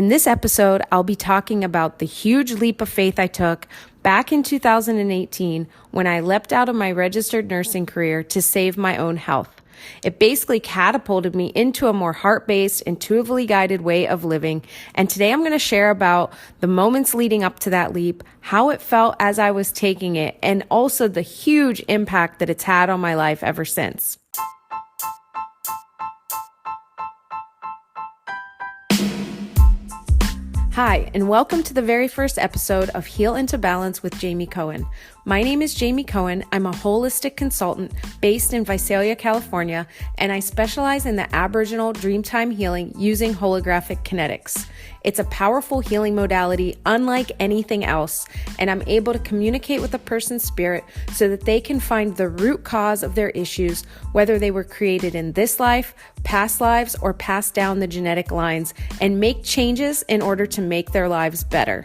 In this episode, I'll be talking about the huge leap of faith I took back in 2018 when I leapt out of my registered nursing career to save my own health. It basically catapulted me into a more heart-based, intuitively guided way of living. And today I'm going to share about the moments leading up to that leap, how it felt as I was taking it, and also the huge impact that it's had on my life ever since. Hi, and welcome to the very first episode of Heal into Balance with Jammie Kohen. My name is Jammie Kohen. I'm a holistic consultant based in Visalia, California, and I specialize in the Aboriginal Dreamtime Healing using Holographic Kinetics. It's a powerful healing modality unlike anything else, and I'm able to communicate with a person's spirit so that they can find the root cause of their issues, whether they were created in this life, past lives, or passed down the genetic lines, and make changes in order to make their lives better.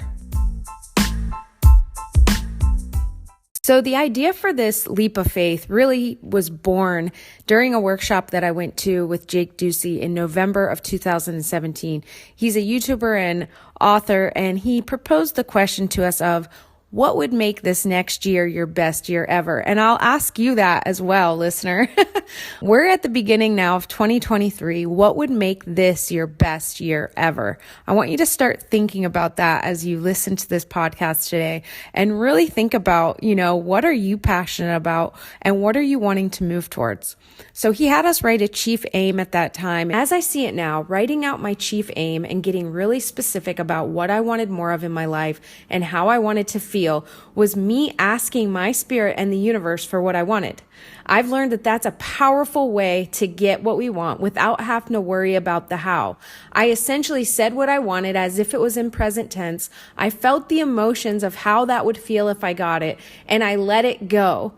So the idea for this leap of faith really was born during a workshop that I went to with Jake Ducey in November of 2017. He's a YouTuber and author, and he proposed the question to us of, what would make this next year your best year ever? And I'll ask you that as well, listener. We're at the beginning now of 2023. What would make this your best year ever? I want you to start thinking about that as you listen to this podcast today and really think about, what are you passionate about and what are you wanting to move towards? So he had us write a chief aim at that time. As I see it now, writing out my chief aim and getting really specific about what I wanted more of in my life and how I wanted to feel was me asking my spirit and the universe for what I wanted. I've learned that that's a powerful way to get what we want without having to worry about the how. I essentially said what I wanted as if it was in present tense. I felt the emotions of how that would feel if I got it, and I let it go.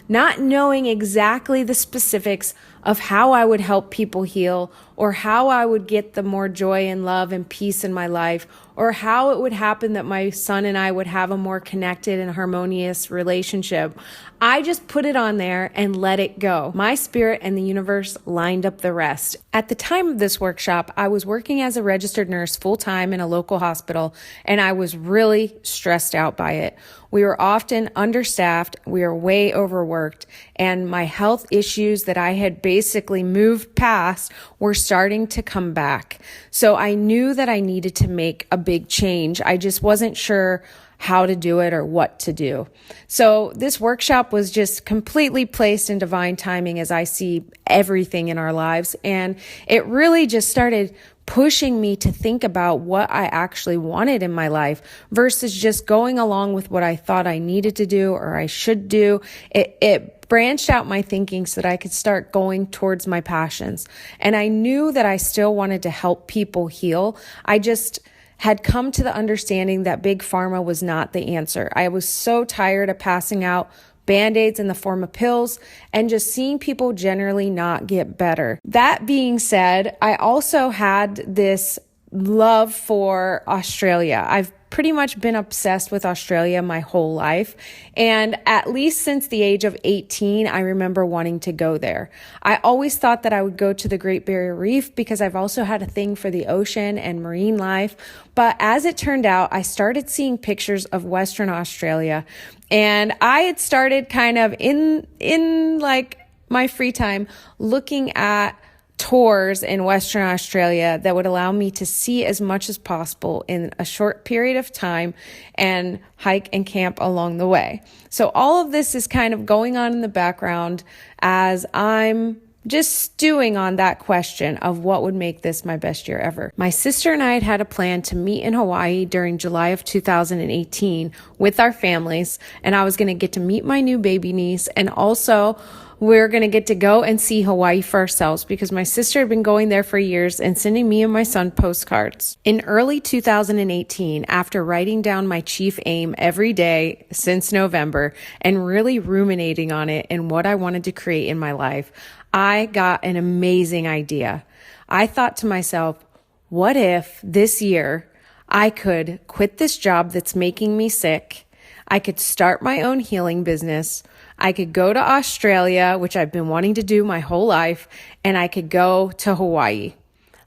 Not knowing exactly the specifics of how I would help people heal, or how I would get the more joy and love and peace in my life, or how it would happen that my son and I would have a more connected and harmonious relationship. I just put it on there and let it go. My spirit and the universe lined up the rest. At the time of this workshop, I was working as a registered nurse full-time in a local hospital, and I was really stressed out by it. We were often understaffed, we were way overworked, and my health issues that I had basically moved past were starting to come back. So I knew that I needed to make a big change. I just wasn't sure how to do it or what to do. So this workshop was just completely placed in divine timing as I see everything in our lives. And it really just started pushing me to think about what I actually wanted in my life versus just going along with what I thought I needed to do or I should do. It branched out my thinking so that I could start going towards my passions. And I knew that I still wanted to help people heal. I just had come to the understanding that big pharma was not the answer. I was so tired of passing out Band-Aids in the form of pills and just seeing people generally not get better. That being said, I also had this love for Australia. I've pretty much been obsessed with Australia my whole life. And at least since the age of 18, I remember wanting to go there. I always thought that I would go to the Great Barrier Reef because I've also had a thing for the ocean and marine life. But as it turned out, I started seeing pictures of Western Australia. And I had started kind of in like my free time looking at tours in Western Australia that would allow me to see as much as possible in a short period of time and hike and camp along the way. So all of this is kind of going on in the background as I'm just stewing on that question of what would make this my best year ever. My sister and I had a plan to meet in Hawaii during July of 2018 with our families, and I was going to get to meet my new baby niece, and also we're going to get to go and see Hawaii for ourselves because my sister had been going there for years and sending me and my son postcards. In early 2018, after writing down my chief aim every day since November and really ruminating on it and what I wanted to create in my life, I got an amazing idea. I thought to myself, what if this year I could quit this job that's making me sick? I could start my own healing business. I could go to Australia, which I've been wanting to do my whole life, and I could go to Hawaii.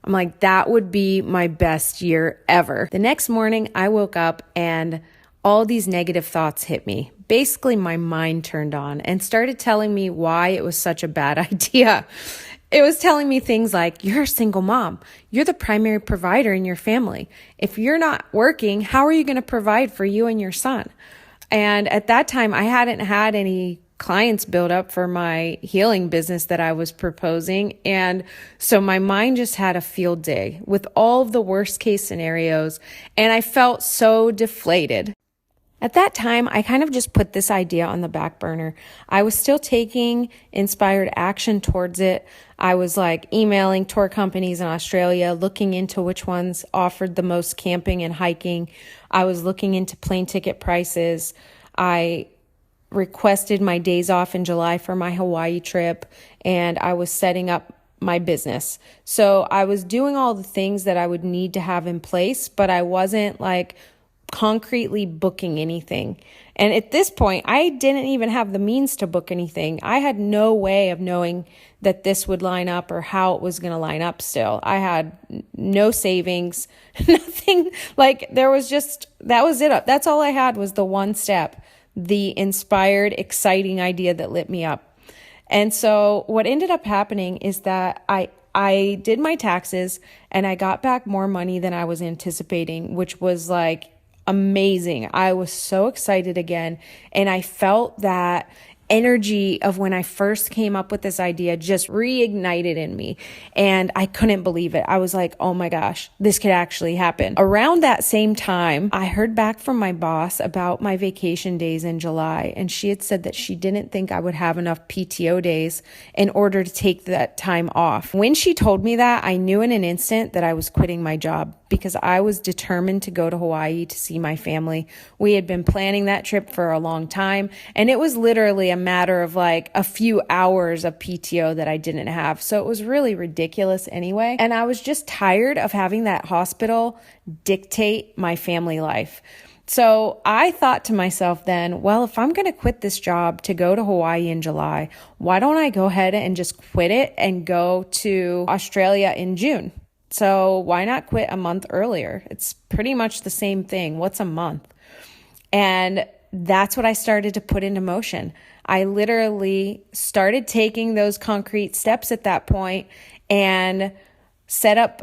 I'm like, that would be my best year ever. The next morning I woke up and all these negative thoughts hit me. Basically, my mind turned on and started telling me why it was such a bad idea. It was telling me things like, you're a single mom. You're the primary provider in your family. If you're not working, how are you going to provide for you and your son? And at that time, I hadn't had any clients build up for my healing business that I was proposing. And so my mind just had a field day with all of the worst case scenarios. And I felt so deflated. At that time, I kind of just put this idea on the back burner. I was still taking inspired action towards it. I was like emailing tour companies in Australia, looking into which ones offered the most camping and hiking. I was looking into plane ticket prices. I requested my days off in July for my Hawaii trip, and I was setting up my business. So I was doing all the things that I would need to have in place, but I wasn't like concretely booking anything. And at this point, I didn't even have the means to book anything. I had no way of knowing that this would line up or how it was going to line up still. I had no savings, nothing. Like that was it. That's all I had was the one step, the inspired, exciting idea that lit me up. And so what ended up happening is that I did my taxes and I got back more money than I was anticipating, which was like amazing. I was so excited again. And I felt that energy of when I first came up with this idea just reignited in me. And I couldn't believe it. I was like, oh my gosh, this could actually happen. Around that same time, I heard back from my boss about my vacation days in July. And she had said that she didn't think I would have enough PTO days in order to take that time off. When she told me that, I knew in an instant that I was quitting my job because I was determined to go to Hawaii to see my family. We had been planning that trip for a long time, and it was literally a matter of like a few hours of PTO that I didn't have. So it was really ridiculous anyway. And I was just tired of having that hospital dictate my family life. So I thought to myself then, well, if I'm going to quit this job to go to Hawaii in July, why don't I go ahead and just quit it and go to Australia in June? So why not quit a month earlier? It's pretty much the same thing. What's a month? And that's what I started to put into motion. I literally started taking those concrete steps at that point and set up,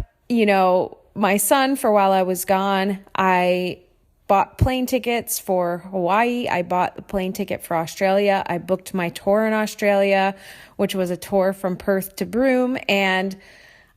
my son for while I was gone. I bought plane tickets for Hawaii. I bought the plane ticket for Australia. I booked my tour in Australia, which was a tour from Perth to Broome. And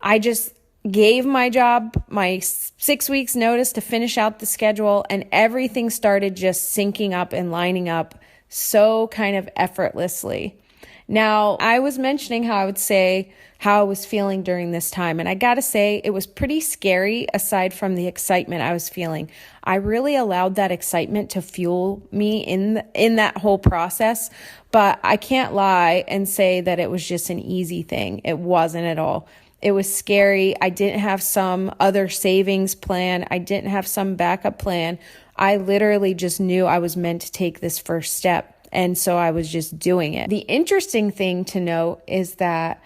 I just gave my job my 6 weeks notice to finish out the schedule, and everything started just syncing up and lining up so kind of effortlessly. Now, I was mentioning how I would say how I was feeling during this time, and I gotta say it was pretty scary aside from the excitement I was feeling. I really allowed that excitement to fuel me in that whole process, but I can't lie and say that it was just an easy thing. It wasn't at all. It was scary. I didn't have some other savings plan. I didn't have some backup plan. I literally just knew I was meant to take this first step. And so I was just doing it. The interesting thing to note is that,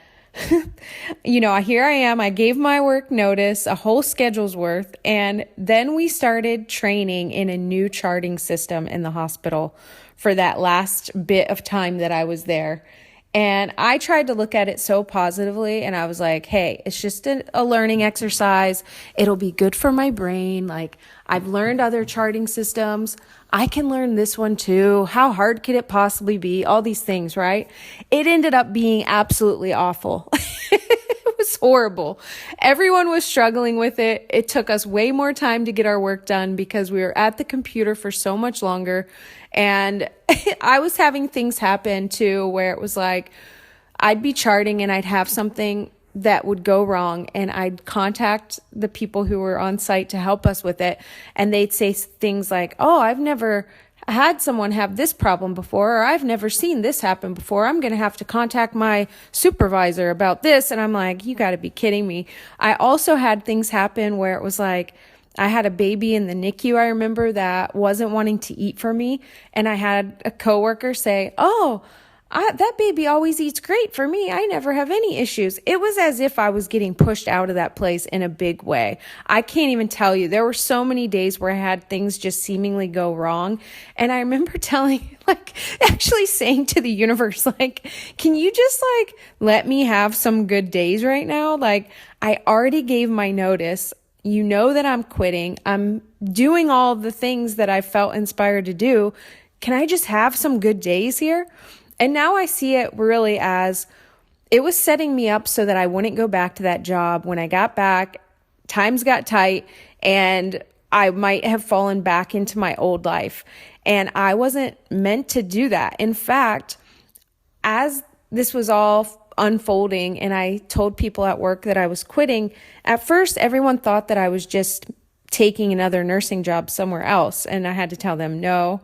here I am. I gave my work notice, a whole schedule's worth. And then we started training in a new charting system in the hospital for that last bit of time that I was there. And I tried to look at it so positively, and I was like, hey, it's just a learning exercise. It'll be good for my brain. Like, I've learned other charting systems. I can learn this one too. How hard could it possibly be? All these things, right? It ended up being absolutely awful. It was horrible. Everyone was struggling with it. It took us way more time to get our work done because we were at the computer for so much longer. And I was having things happen too, where it was like, I'd be charting and I'd have something that would go wrong, and I'd contact the people who were on site to help us with it. And they'd say things like, oh, I've never had someone have this problem before, or I've never seen this happen before. I'm going to have to contact my supervisor about this. And I'm like, you got to be kidding me. I also had things happen where it was like, I had a baby in the NICU, I remember, that wasn't wanting to eat for me. And I had a coworker say, oh, That baby always eats great for me. I never have any issues. It was as if I was getting pushed out of that place in a big way. I can't even tell you. There were so many days where I had things just seemingly go wrong. And I remember actually saying to the universe, can you just let me have some good days right now? I already gave my notice. You know that I'm quitting. I'm doing all the things that I felt inspired to do. Can I just have some good days here? And now I see it really as it was setting me up so that I wouldn't go back to that job. When I got back, times got tight and I might have fallen back into my old life. And I wasn't meant to do that. In fact, as this was all unfolding and I told people at work that I was quitting, at first everyone thought that I was just taking another nursing job somewhere else. And I had to tell them, no,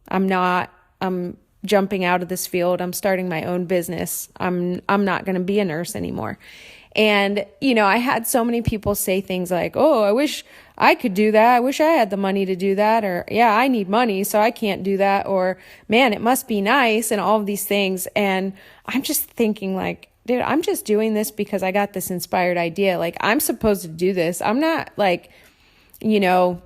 I'm not. I'm jumping out of this field. I'm starting my own business. I'm not going to be a nurse anymore. And, I had so many people say things like, oh, I wish I could do that. I wish I had the money to do that. Or, yeah, I need money, so I can't do that. Or, man, it must be nice, and all of these things. And I'm just thinking dude, I'm just doing this because I got this inspired idea. I'm supposed to do this. I'm not going to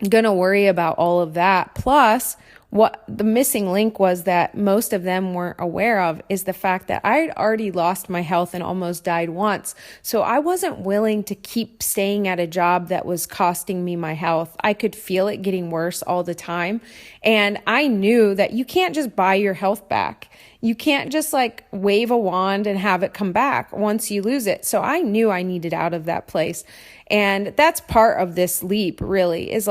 worry about all of that. Plus, what the missing link was that most of them weren't aware of is the fact that I had already lost my health and almost died once. So I wasn't willing to keep staying at a job that was costing me my health. I could feel it getting worse all the time. And I knew that you can't just buy your health back. You can't just wave a wand and have it come back once you lose it. So I knew I needed out of that place. And that's part of this leap really is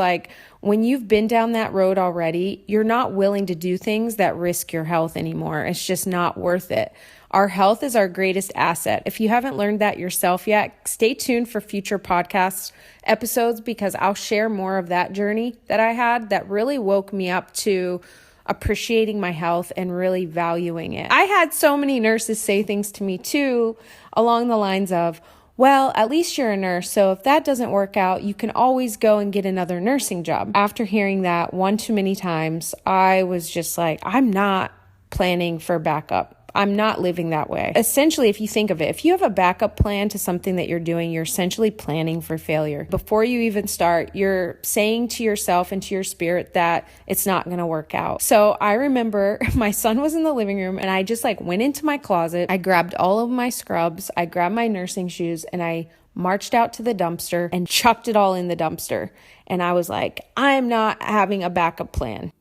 when you've been down that road already, you're not willing to do things that risk your health anymore. It's just not worth it. Our health is our greatest asset. If you haven't learned that yourself yet, stay tuned for future podcast episodes because I'll share more of that journey that I had that really woke me up to appreciating my health and really valuing it. I had so many nurses say things to me too, along the lines of, well, at least you're a nurse, so if that doesn't work out, you can always go and get another nursing job. After hearing that one too many times, I was just I'm not planning for backup. I'm not living that way. Essentially, if you think of it, if you have a backup plan to something that you're doing, you're essentially planning for failure. Before you even start, you're saying to yourself and to your spirit that it's not going to work out. So I remember my son was in the living room and I just went into my closet. I grabbed all of my scrubs. I grabbed my nursing shoes and I marched out to the dumpster and chucked it all in the dumpster. And I was I'm not having a backup plan.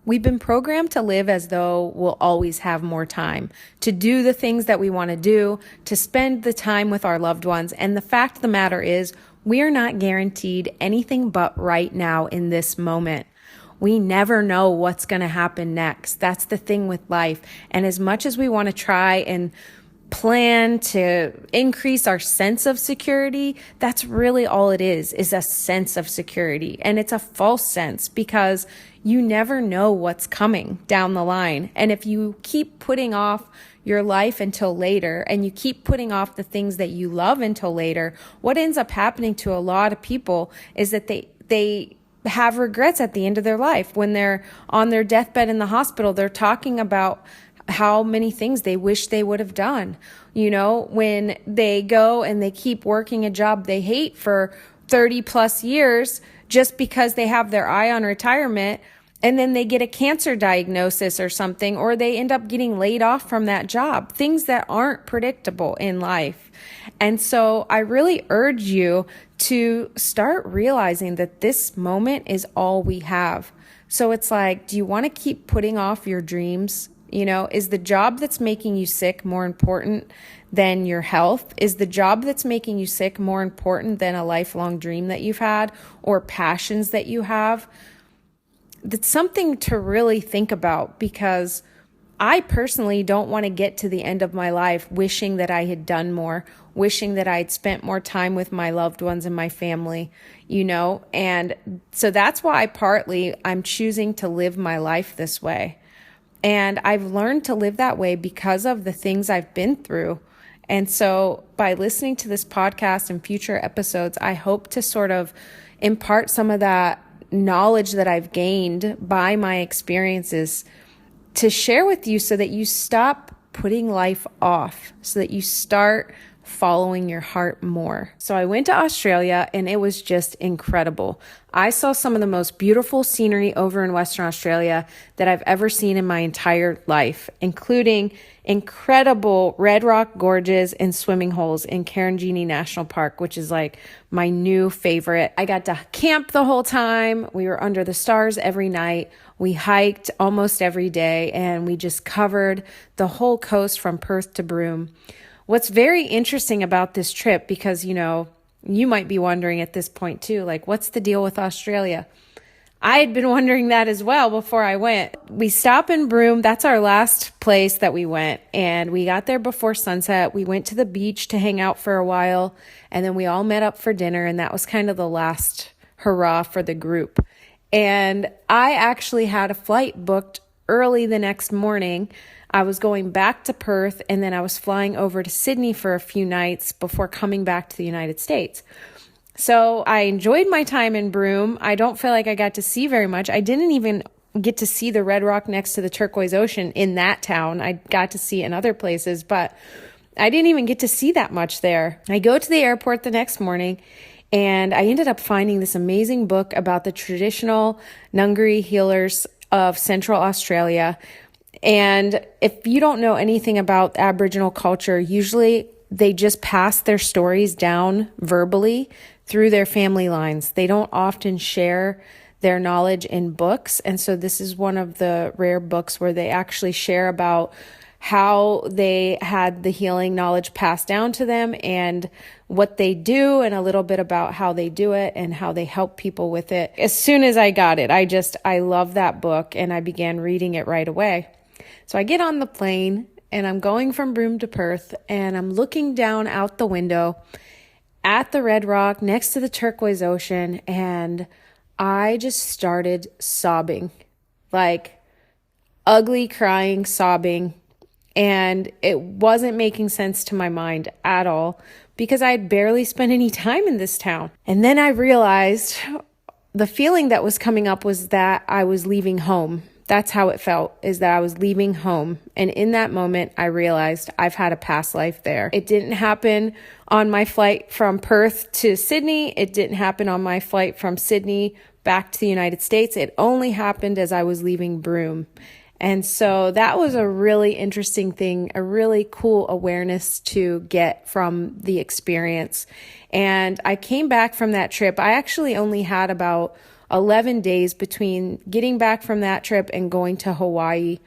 We've been programmed to live as though we'll always have more time to do the things that we want to do, to spend the time with our loved ones. And the fact of the matter is, we are not guaranteed anything but right now in this moment. We never know what's going to happen next. That's the thing with life. And as much as we want to try and plan to increase our sense of security, that's really all it is a sense of security. And it's a false sense because you never know what's coming down the line. And if you keep putting off your life until later and you keep putting off the things that you love until later, what ends up happening to a lot of people is that they have regrets at the end of their life. When they're on their deathbed in the hospital, they're talking about how many things they wish they would have done. When they go and they keep working a job they hate for 30 plus years just because they have their eye on retirement, and then they get a cancer diagnosis or something, or they end up getting laid off from that job, things that aren't predictable in life. And so I really urge you to start realizing that this moment is all we have. So it's do you want to keep putting off your dreams? Is the job that's making you sick more important than your health? Is the job that's making you sick more important than a lifelong dream that you've had or passions that you have? That's something to really think about, because I personally don't want to get to the end of my life wishing that I had done more, wishing that I had spent more time with my loved ones and my family, and so that's why partly I'm choosing to live my life this way. And I've learned to live that way because of the things I've been through. And so by listening to this podcast and future episodes, I hope to sort of impart some of that knowledge that I've gained by my experiences to share with you so that you stop putting life off, so that you start following your heart more. So I went to Australia and it was just incredible. I saw some of the most beautiful scenery over in Western Australia that I've ever seen in my entire life, including incredible red rock gorges and swimming holes in Karanjini National Park, which is like my new favorite. I got to camp the whole time. We were under the stars every night. We hiked almost every day and we just covered the whole coast from Perth to Broome. What's very interesting about this trip, because, you know, you might be wondering at this point too, like, what's the deal with Australia? I had been wondering that as well before I went. We stopped in Broome. That's our last place that we went. And we got there before sunset. We went to the beach to hang out for a while. And then we all met up for dinner. And that was kind of the last hurrah for the group. And I actually had a flight booked early the next morning. I was going back to Perth and then I was flying over to Sydney for a few nights before coming back to the United States. So I enjoyed my time in Broome. I don't feel like I got to see very much. I didn't even get to see the red rock next to the turquoise ocean in that town. I got to see it in other places, but I didn't even get to see that much there. I go to the airport the next morning and I ended up finding this amazing book about the traditional Ngungri healers of Central Australia. And if you don't know anything about Aboriginal culture, usually they just pass their stories down verbally through their family lines. They don't often share their knowledge in books. And so this is one of the rare books where they actually share about how they had the healing knowledge passed down to them and what they do, and a little bit about how they do it and how they help people with it. As soon as I got it, I love that book and I began reading it right away. So I get on the plane and I'm going from Broome to Perth and I'm looking down out the window at the red rock next to the turquoise ocean, and I just started sobbing, like ugly crying, sobbing. And it wasn't making sense to my mind at all because I had barely spent any time in this town. And then I realized the feeling that was coming up was that I was leaving home. That's how it felt, is that I was leaving home. And in that moment, I realized I've had a past life there. It didn't happen on my flight from Perth to Sydney. It didn't happen on my flight from Sydney back to the United States. It only happened as I was leaving Broome. And so that was a really interesting thing, a really cool awareness to get from the experience. And I came back from that trip. I actually only had about 11 days between getting back from that trip and going to Hawaii.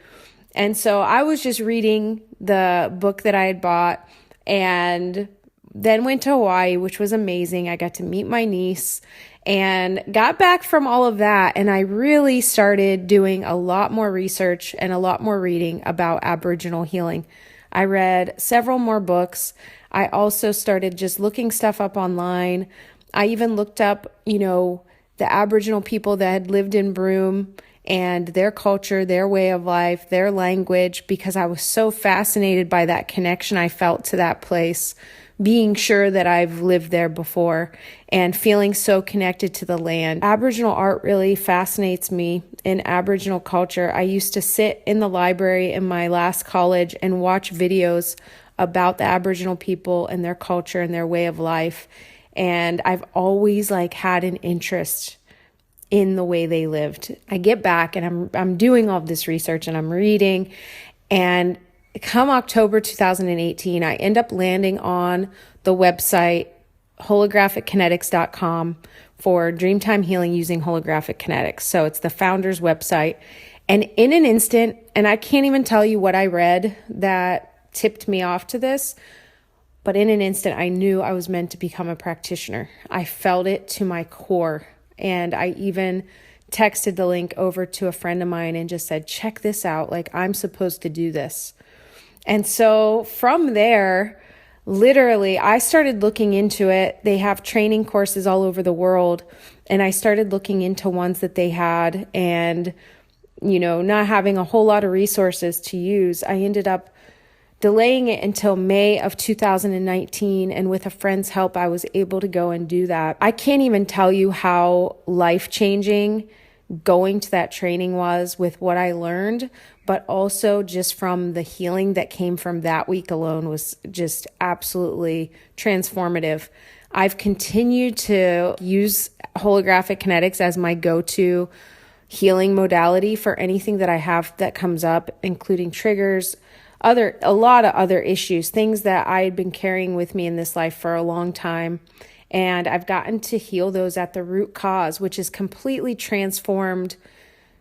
And so I was just reading the book that I had bought and then went to Hawaii, which was amazing. I got to meet my niece and got back from all of that. And I really started doing a lot more research and a lot more reading about Aboriginal healing. I read several more books. I also started just looking stuff up online. I even looked up, the Aboriginal people that had lived in Broome and their culture, their way of life, their language, because I was so fascinated by that connection I felt to that place, being sure that I've lived there before and feeling so connected to the land. Aboriginal art really fascinates me in Aboriginal culture. I used to sit in the library in my last college and watch videos about the Aboriginal people and their culture and their way of life. And I've always had an interest in the way they lived. I get back and I'm doing all of this research and I'm reading, and come October 2018, I end up landing on the website holographickinetics.com for Dreamtime Healing using holographic kinetics. So it's the founder's website. And in an instant, and I can't even tell you what I read that tipped me off to this, but in an instant, I knew I was meant to become a practitioner. I felt it to my core. And I even texted the link over to a friend of mine and just said, check this out. I'm supposed to do this. And so from there, literally, I started looking into it. They have training courses all over the world. And I started looking into ones that they had. And, not having a whole lot of resources to use, I ended up delaying it until May of 2019. And with a friend's help, I was able to go and do that. I can't even tell you how life-changing going to that training was with what I learned, but also just from the healing that came from that week alone was just absolutely transformative. I've continued to use holographic kinetics as my go-to healing modality for anything that I have that comes up, including triggers, a lot of other issues, things that I had been carrying with me in this life for a long time. And I've gotten to heal those at the root cause, which has completely transformed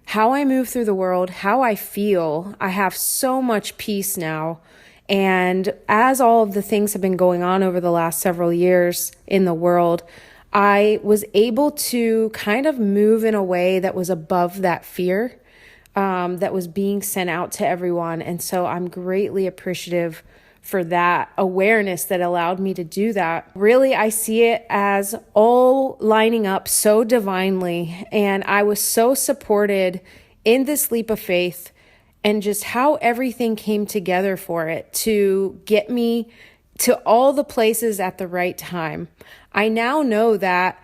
how I move through the world, how I feel. I have so much peace now. And as all of the things have been going on over the last several years in the world, I was able to kind of move in a way that was above that fear that was being sent out to everyone. And so I'm greatly appreciative for that awareness that allowed me to do that. Really, I see it as all lining up so divinely. And I was so supported in this leap of faith and just how everything came together for it to get me to all the places at the right time. I now know that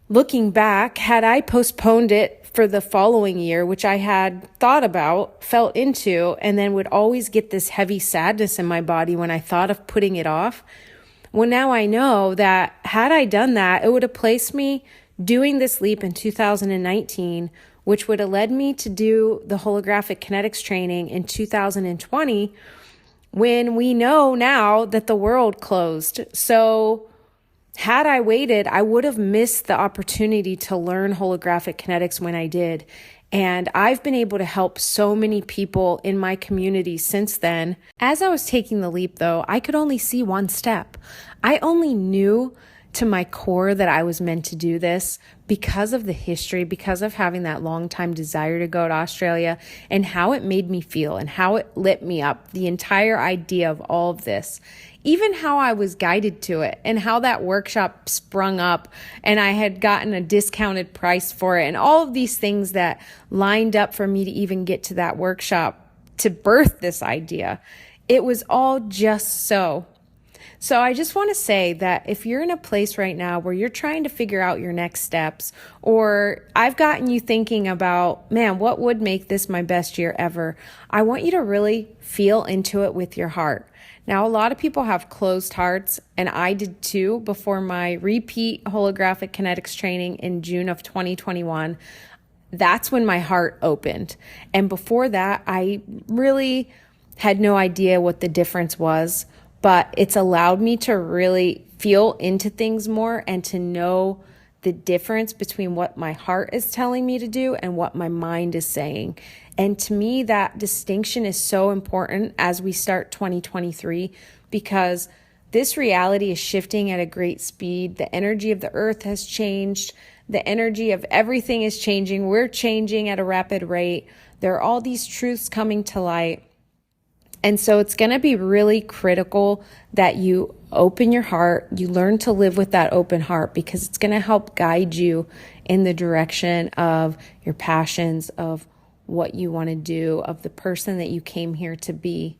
looking back, had I postponed it for the following year, which I had thought about, felt into, and then would always get this heavy sadness in my body when I thought of putting it off. Well, now I know that had I done that, it would have placed me doing this leap in 2019, which would have led me to do the holographic kinetics training in 2020, when we know now that the world closed. So had I waited, I would have missed the opportunity to learn holographic kinetics when I did. And I've been able to help so many people in my community since then. As I was taking the leap, though, I could only see one step. I only knew to my core that I was meant to do this because of the history, because of having that long time desire to go to Australia and how it made me feel and how it lit me up, the entire idea of all of this. Even how I was guided to it and how that workshop sprung up and I had gotten a discounted price for it and all of these things that lined up for me to even get to that workshop to birth this idea. It was all just so. So I just want to say that if you're in a place right now where you're trying to figure out your next steps, or I've gotten you thinking about, man, what would make this my best year ever? I want you to really feel into it with your heart. Now, a lot of people have closed hearts, and I did too before my repeat holographic kinetics training in June of 2021. That's when my heart opened. And before that, I really had no idea what the difference was, but it's allowed me to really feel into things more and to know the difference between what my heart is telling me to do and what my mind is saying. And to me, that distinction is so important as we start 2023, because this reality is shifting at a great speed. The energy of the earth has changed. The energy of everything is changing. We're changing at a rapid rate. There are all these truths coming to light. And so it's going to be really critical that you open your heart, you learn to live with that open heart, because it's going to help guide you in the direction of your passions, of what you want to do, of the person that you came here to be.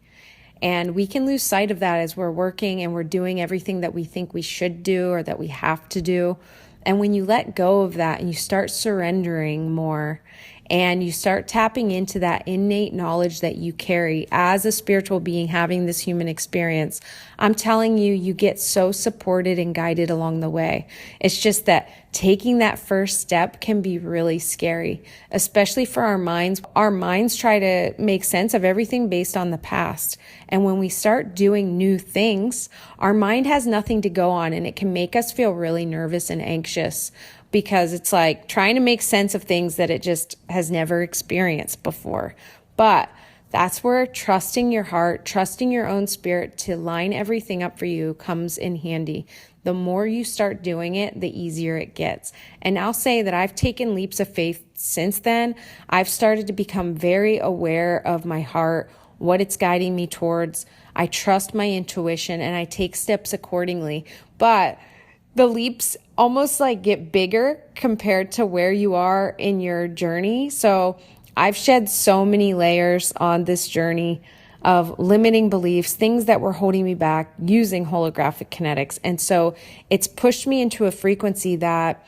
And we can lose sight of that as we're working and we're doing everything that we think we should do or that we have to do. And when you let go of that and you start surrendering more and you start tapping into that innate knowledge that you carry as a spiritual being having this human experience, I'm telling you, you get so supported and guided along the way. It's just that taking that first step can be really scary, especially for our minds. Our minds try to make sense of everything based on the past. And when we start doing new things, our mind has nothing to go on, and it can make us feel really nervous and anxious, because it's like trying to make sense of things that it just has never experienced before. But that's where trusting your heart, trusting your own spirit to line everything up for you comes in handy. The more you start doing it, the easier it gets. And I'll say that I've taken leaps of faith since then. I've started to become very aware of my heart, what it's guiding me towards. I trust my intuition and I take steps accordingly. But the leaps almost like get bigger compared to where you are in your journey. So I've shed so many layers on this journey of limiting beliefs, things that were holding me back using holographic kinetics. And so it's pushed me into a frequency that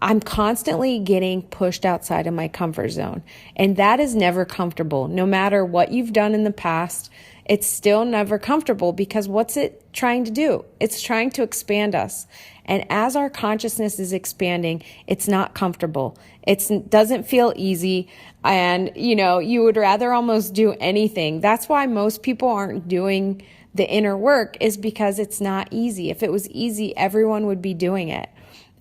I'm constantly getting pushed outside of my comfort zone. And that is never comfortable. No matter what you've done in the past, it's still never comfortable because what's it trying to do? It's trying to expand us. And as our consciousness is expanding, it's not comfortable. It doesn't feel easy. And, you would rather almost do anything. That's why most people aren't doing the inner work, is because it's not easy. If it was easy, everyone would be doing it.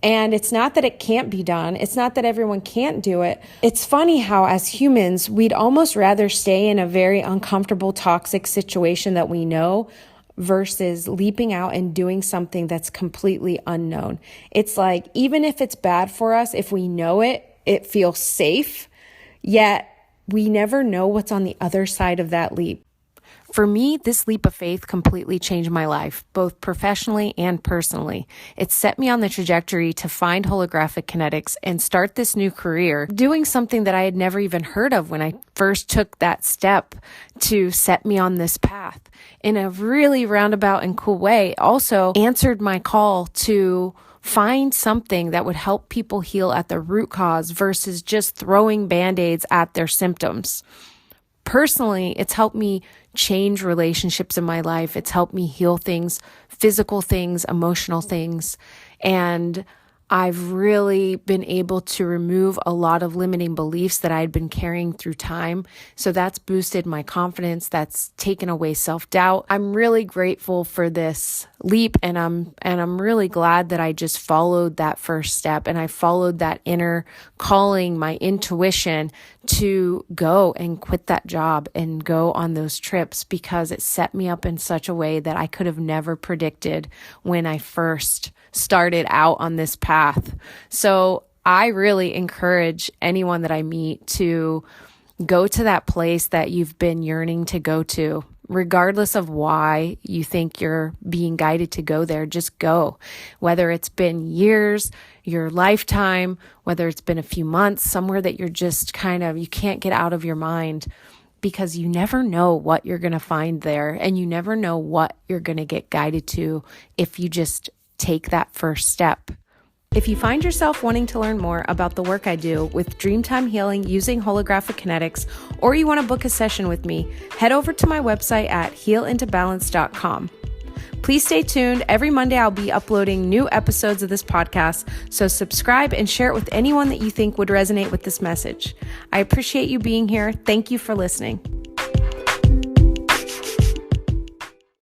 And it's not that it can't be done. It's not that everyone can't do it. It's funny how as humans, we'd almost rather stay in a very uncomfortable, toxic situation that we know versus leaping out and doing something that's completely unknown. It's like, even if it's bad for us, if we know it, it feels safe, yet we never know what's on the other side of that leap. For me, this leap of faith completely changed my life, both professionally and personally. It set me on the trajectory to find holographic kinetics and start this new career, doing something that I had never even heard of when I first took that step to set me on this path. In a really roundabout and cool way, also answered my call to find something that would help people heal at the root cause versus just throwing band-aids at their symptoms. Personally, it's helped me change relationships in my life. It's helped me heal things, physical things, emotional things. And I've really been able to remove a lot of limiting beliefs that I had been carrying through time. So that's boosted my confidence. That's taken away self-doubt. I'm really grateful for this leap, and I'm really glad that I just followed that first step and I followed that inner calling, my intuition to go and quit that job and go on those trips, because it set me up in such a way that I could have never predicted when I first started out on this path. So I really encourage anyone that I meet to go to that place that you've been yearning to go to, regardless of why you think you're being guided to go there. Just go. Whether it's been years, your lifetime, whether it's been a few months, somewhere that you're just you can't get out of your mind, because you never know what you're going to find there, and you never know what you're going to get guided to if you just take that first step. If you find yourself wanting to learn more about the work I do with Dreamtime Healing using holographic kinetics, or you want to book a session with me, head over to my website at healintobalance.com. Please stay tuned. Every Monday, I'll be uploading new episodes of this podcast, so subscribe and share it with anyone that you think would resonate with this message. I appreciate you being here. Thank you for listening.